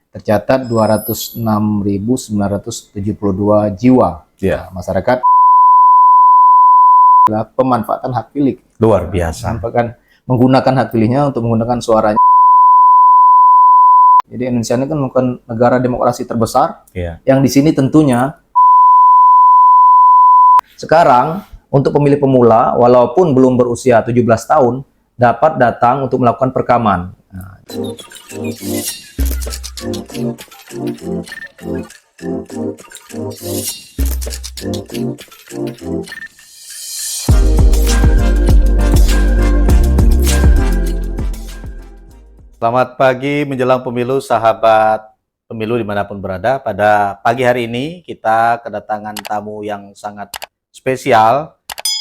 tercatat 206.972 jiwa masyarakat adalah pemanfaatan hak pilih. Luar biasa. Menggunakan hak pilihnya untuk menggunakan suaranya. Jadi Indonesia ini kan bukan negara demokrasi terbesar, yang di sini tentunya sekarang untuk pemilih pemula walaupun belum berusia 17 tahun dapat datang untuk melakukan perekaman. Selamat pagi menjelang pemilu, sahabat pemilu dimanapun berada. Pada pagi hari ini kita kedatangan tamu yang sangat spesial.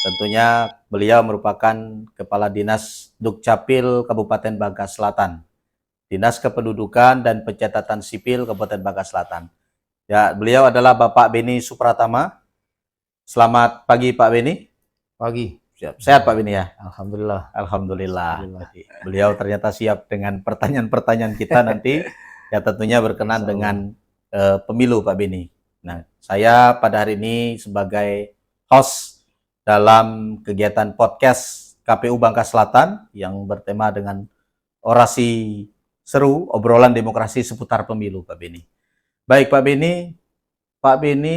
Tentunya beliau merupakan Kepala Dinas Dukcapil Kabupaten Bangka Selatan, Dinas Kependudukan dan Pencatatan Sipil Kabupaten Bangka Selatan. Ya, beliau adalah Bapak Beni Supratama. Selamat pagi Pak Beni. Pagi. Sehat Pak Beni ya? Alhamdulillah. Alhamdulillah. Jadi, beliau ternyata siap dengan pertanyaan-pertanyaan kita nanti. Ya tentunya berkenan dengan pemilu Pak Beni. Nah, saya pada hari ini sebagai host dalam kegiatan podcast KPU Bangka Selatan yang bertema dengan orasi seru, obrolan demokrasi seputar pemilu Pak Beni. Baik Pak Beni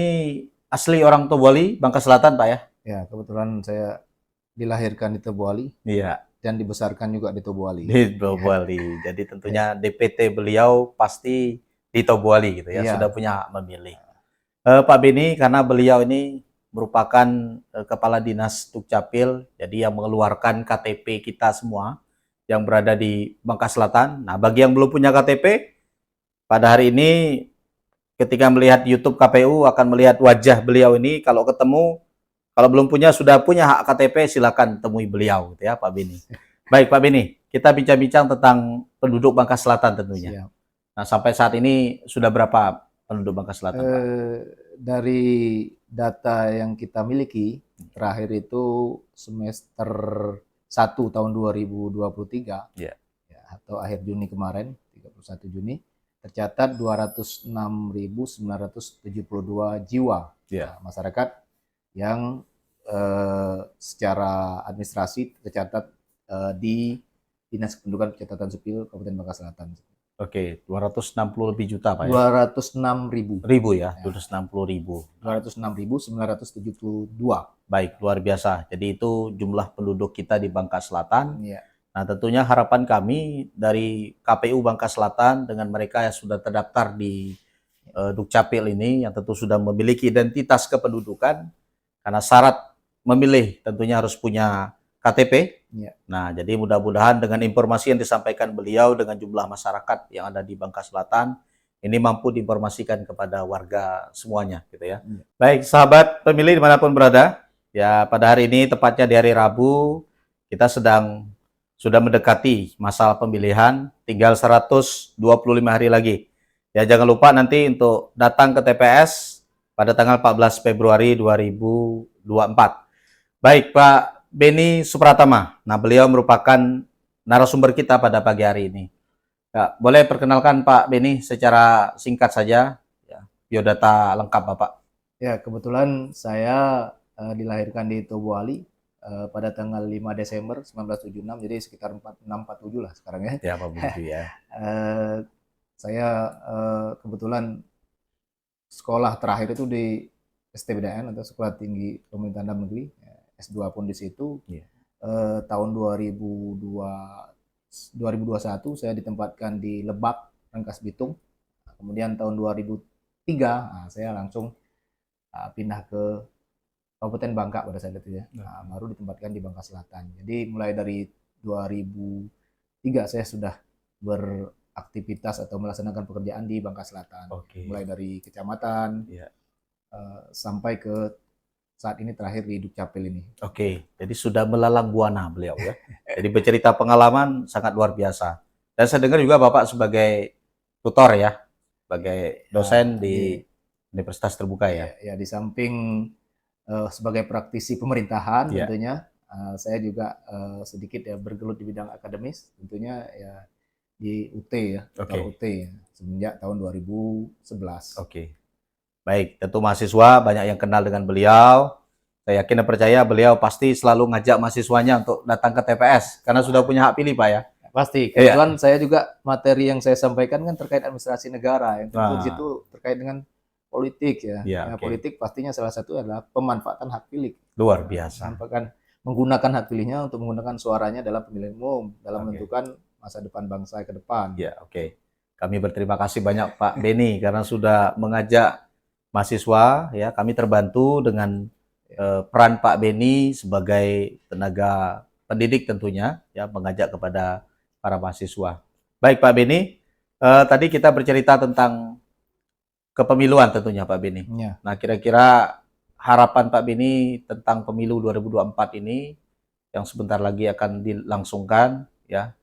asli orang Tobuali, Bangka Selatan Pak ya? Ya, kebetulan saya dilahirkan di Tobuali. Iya. Dan dibesarkan juga di Tobuali. Di Tobuali. Jadi tentunya DPT beliau pasti di Tobuali gitu ya, sudah punya hak memilih. Pak Beni, karena beliau ini merupakan Kepala Dinas Dukcapil, jadi yang mengeluarkan KTP kita semua yang berada di Bangka Selatan. Nah, bagi yang belum punya KTP, pada hari ini ketika melihat YouTube KPU akan melihat wajah beliau ini. Kalau ketemu, kalau belum punya, sudah punya hak KTP, silakan temui beliau gitu ya Pak Beni. Baik Pak Beni, kita bincang-bincang tentang penduduk Bangka Selatan tentunya. Siap. Nah, sampai saat ini sudah berapa penduduk Bangka Selatan Pak? Dari data yang kita miliki, terakhir itu semester 1 tahun 2023, ya, atau akhir Juni kemarin, 31 Juni, tercatat 206.972 jiwa masyarakat yang secara administrasi tercatat di Dinas Kependudukan Pencatatan Sipil Kabupaten Bangka Selatan. Oke, 260 lebih juta Pak ya? 206.000. Ribu ya, 260.000. 206.972. Baik, luar biasa. Jadi itu jumlah penduduk kita di Bangka Selatan. Ya. Nah, tentunya harapan kami dari KPU Bangka Selatan dengan mereka yang sudah terdaftar di Dukcapil ini, yang tentu sudah memiliki identitas kependudukan, karena syarat memilih tentunya harus punya KTP. Ya. Nah, jadi mudah-mudahan dengan informasi yang disampaikan beliau dengan jumlah masyarakat yang ada di Bangka Selatan, ini mampu diinformasikan kepada warga semuanya gitu ya. Ya. Baik, sahabat pemilih dimanapun berada, ya pada hari ini tepatnya di hari Rabu, kita sudah mendekati masa pemilihan, tinggal 125 hari lagi. Ya jangan lupa nanti untuk datang ke TPS pada tanggal 14 Februari 2024. Baik Pak Beni Supratama, nah beliau merupakan narasumber kita pada pagi hari ini. Ya, boleh perkenalkan Pak Beni secara singkat saja, ya, biodata lengkap Bapak. Ya, kebetulan saya dilahirkan di Tobuali pada tanggal 5 Desember 1976, jadi sekitar 4647 lah sekarang ya. Ya Pak Budi ya. Saya kebetulan sekolah terakhir itu di STBDN atau Sekolah Tinggi Pemerintahan Dalam Negeri, S2 pun di situ. Tahun 2021 saya ditempatkan di Lebak, Rangkas Bitung. Kemudian tahun 2003 saya langsung pindah ke Kabupaten Bangka pada saat itu ya. Baru ditempatkan di Bangka Selatan. Jadi mulai dari 2003 saya sudah beraktivitas atau melaksanakan pekerjaan di Bangka Selatan. Mulai dari kecamatan sampai ke saat ini terakhir di Dukcapil ini. Jadi sudah melalang buana beliau ya. Jadi bercerita pengalaman sangat luar biasa. Dan saya dengar juga Bapak sebagai tutor ya, sebagai dosen di Universitas Terbuka ya. Ya, di samping sebagai praktisi pemerintahan tentunya, saya juga sedikit ya bergelut di bidang akademis tentunya ya. di UT ya, Oke. Kantor UT ya, semenjak tahun 2011. Oke. Baik, tentu mahasiswa banyak yang kenal dengan beliau. Saya yakin dan percaya beliau pasti selalu ngajak mahasiswanya untuk datang ke TPS karena sudah punya hak pilih, Pak ya. Pasti, Iya. kebetulan saya juga materi yang saya sampaikan kan terkait administrasi negara, yang tentu di situ terkait dengan politik ya. Iya, Ya, oke. politik pastinya salah satu adalah pemanfaatan hak pilih. Luar biasa. Menggunakan hak pilihnya untuk menggunakan suaranya dalam pemilihan umum, dalam Oke. menentukan masa depan bangsa ke depan. Ya, oke. Kami berterima kasih banyak Pak Beni karena sudah mengajak mahasiswa ya. Kami terbantu dengan peran Pak Beni sebagai tenaga pendidik tentunya ya, mengajak kepada para mahasiswa. Baik Pak Beni, tadi kita bercerita tentang kepemiluan tentunya Pak Beni. Ya. Nah, kira-kira harapan Pak Beni tentang pemilu 2024 ini yang sebentar lagi akan dilangsungkan ya.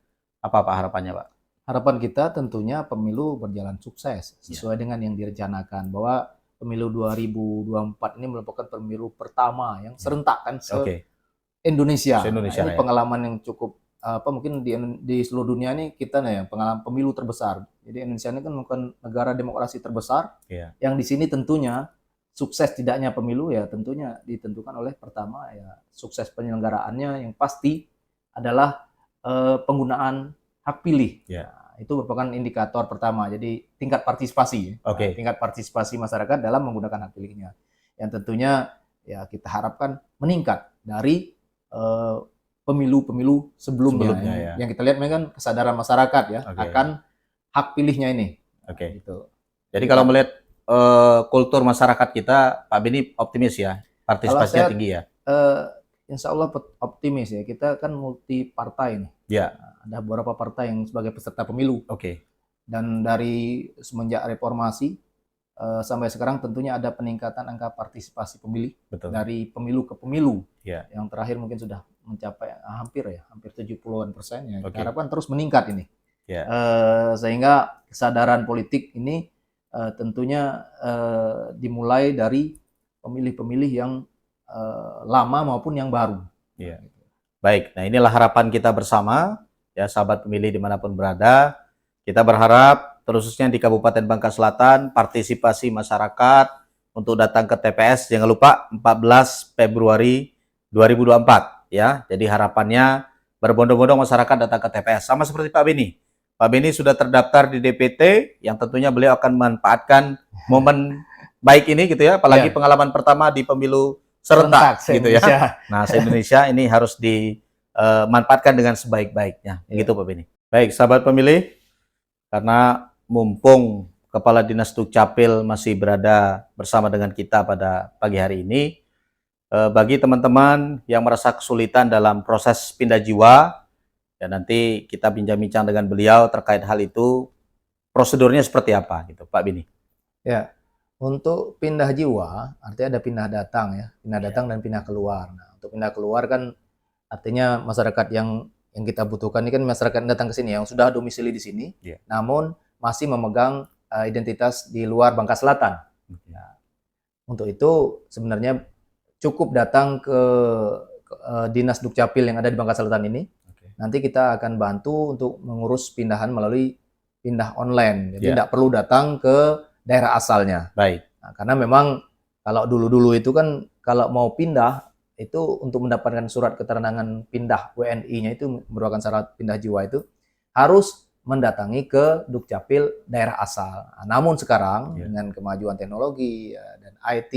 Apa Pak harapannya, Pak? Harapan kita tentunya pemilu berjalan sukses sesuai dengan yang direncanakan, bahwa pemilu 2024 ini merupakan pemilu pertama yang serentak kan se-Indonesia. Se-Indonesia Ini ya. pengalaman yang cukup mungkin di seluruh dunia ini kita nih yang pengalaman pemilu terbesar. Jadi Indonesia ini kan bukan negara demokrasi terbesar. Iya. Yang di sini tentunya sukses tidaknya pemilu ya tentunya ditentukan oleh pertama ya sukses penyelenggaraannya yang pasti adalah penggunaan hak pilih. Ya. Nah, itu merupakan indikator pertama. Jadi tingkat partisipasi. Oke. Tingkat partisipasi masyarakat dalam menggunakan hak pilihnya. Yang tentunya ya kita harapkan meningkat dari pemilu-pemilu sebelumnya ya. Yang kita lihat kan kesadaran masyarakat ya Oke. akan hak pilihnya ini. Oke. Gitu. Jadi kalau melihat kultur masyarakat kita, Pak Beni optimis ya, partisipasinya tinggi ya. Insya Allah optimis ya. Kita kan multi partai nih. Ya. Ada beberapa partai yang sebagai peserta pemilu. Oke. Dan dari semenjak reformasi sampai sekarang tentunya ada peningkatan angka partisipasi pemilih. Betul. Dari pemilu ke pemilu. Ya. Yang terakhir mungkin sudah mencapai hampir 70-an persen ya. Oke. Kita harapkan terus meningkat ini. Ya. Sehingga kesadaran politik ini tentunya dimulai dari pemilih-pemilih yang lama maupun yang baru. Ya. Baik, nah inilah harapan kita bersama ya sahabat pemilih dimanapun berada. Kita berharap terusnya di Kabupaten Bangka Selatan partisipasi masyarakat untuk datang ke TPS jangan lupa 14 Februari 2024 ya. Jadi harapannya berbondong-bondong masyarakat datang ke TPS sama seperti Pak Beni. Pak Beni sudah terdaftar di DPT yang tentunya beliau akan memanfaatkan momen baik ini gitu ya, apalagi pengalaman pertama di pemilu serentak gitu ya. Nah, se-Indonesia ini harus dimanfaatkan dengan sebaik-baiknya. Gitu Pak Beni. Baik, sahabat pemilih, karena mumpung Kepala Dinas Dukcapil masih berada bersama dengan kita pada pagi hari ini, bagi teman-teman yang merasa kesulitan dalam proses pindah jiwa, ya nanti kita bincang-bincang dengan beliau terkait hal itu, prosedurnya seperti apa gitu, Pak Beni? Ya. Untuk pindah jiwa, artinya ada pindah datang ya, pindah datang dan pindah keluar. Nah, untuk pindah keluar kan artinya masyarakat yang kita butuhkan ini kan masyarakat yang datang ke sini yang sudah domisili di sini, namun masih memegang identitas di luar Bangka Selatan. Nah, untuk itu sebenarnya cukup datang ke Dinas Dukcapil yang ada di Bangka Selatan ini. Nanti kita akan bantu untuk mengurus pindahan melalui pindah online. Jadi tidak perlu datang ke daerah asalnya. Baik. Nah, karena memang kalau dulu-dulu itu kan kalau mau pindah itu untuk mendapatkan surat keterangan pindah WNI-nya itu merupakan syarat pindah jiwa itu harus mendatangi ke Dukcapil daerah asal. Nah, namun sekarang dengan kemajuan teknologi dan IT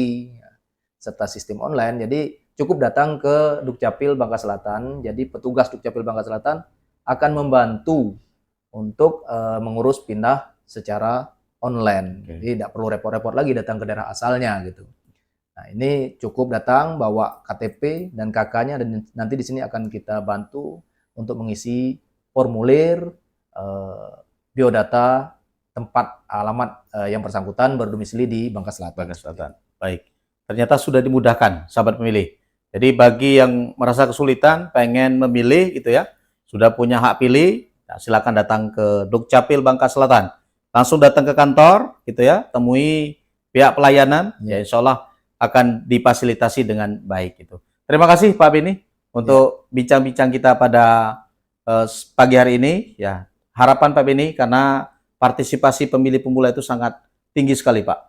serta sistem online, jadi cukup datang ke Dukcapil Bangka Selatan. Jadi petugas Dukcapil Bangka Selatan akan membantu untuk mengurus pindah secara online. Jadi tidak perlu repot-repot lagi datang ke daerah asalnya gitu. Nah, ini cukup datang bawa KTP dan KK-nya dan nanti di sini akan kita bantu untuk mengisi formulir biodata tempat alamat yang bersangkutan berdomisili di Bangka Selatan. Bangka Selatan. Baik. Ternyata sudah dimudahkan sahabat pemilih. Jadi bagi yang merasa kesulitan pengen memilih gitu ya, sudah punya hak pilih, nah, silakan datang ke Dukcapil Bangka Selatan. Langsung datang ke kantor gitu ya, temui pihak pelayanan, ya insya Allah akan difasilitasi dengan baik gitu. Terima kasih Pak Beni untuk bincang-bincang kita pada pagi hari ini ya. harapan Pak Beni karena partisipasi pemilih pemula itu sangat tinggi sekali Pak.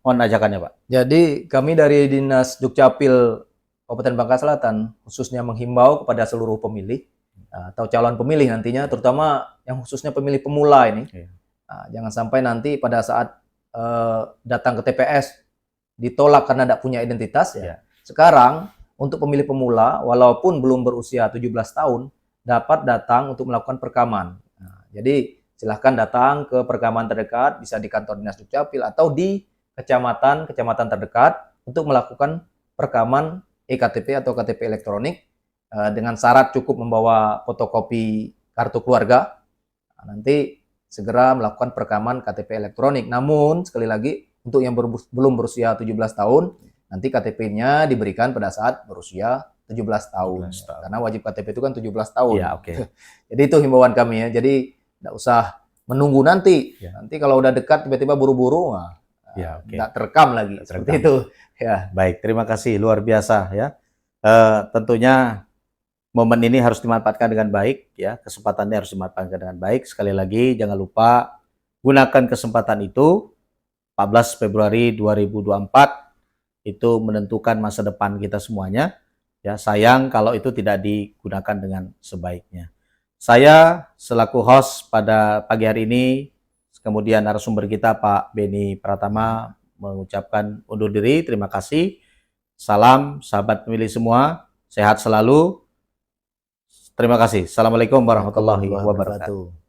Mohon ajakannya Pak. Jadi kami dari Dinas Dukcapil Kabupaten Bangka Selatan khususnya menghimbau kepada seluruh pemilih atau calon pemilih nantinya, terutama yang khususnya pemilih pemula ini, jangan sampai nanti pada saat datang ke TPS ditolak karena tidak punya identitas. Sekarang untuk pemilih pemula walaupun belum berusia 17 tahun dapat datang untuk melakukan perekaman. Jadi silahkan datang ke perekaman terdekat, bisa di kantor Dinas Dukcapil atau di kecamatan terdekat untuk melakukan perekaman eKTP atau KTP elektronik dengan syarat cukup membawa fotokopi kartu keluarga. Nanti segera melakukan perekaman KTP elektronik. Namun sekali lagi untuk yang belum berusia 17 tahun, nanti KTP-nya diberikan pada saat berusia 17 tahun. Karena wajib KTP itu kan 17 tahun. Ya, Jadi itu himbauan kami ya. Jadi tidak usah menunggu nanti. Nanti kalau udah dekat tiba-tiba buru-buru, tidak terekam lagi. Seperti itu. Ya. Baik, terima kasih. Luar biasa ya. Tentunya momen ini harus dimanfaatkan dengan baik ya. Kesempatannya harus dimanfaatkan dengan baik. Sekali lagi jangan lupa gunakan kesempatan itu. 14 Februari 2024 itu menentukan masa depan kita semuanya. Ya, sayang kalau itu tidak digunakan dengan sebaiknya. Saya selaku host pada pagi hari ini, kemudian narasumber kita Pak Beni Pratama mengucapkan undur diri. Terima kasih. Salam sahabat pemilih semua. Sehat selalu. Terima kasih. Assalamualaikum warahmatullahi wabarakatuh.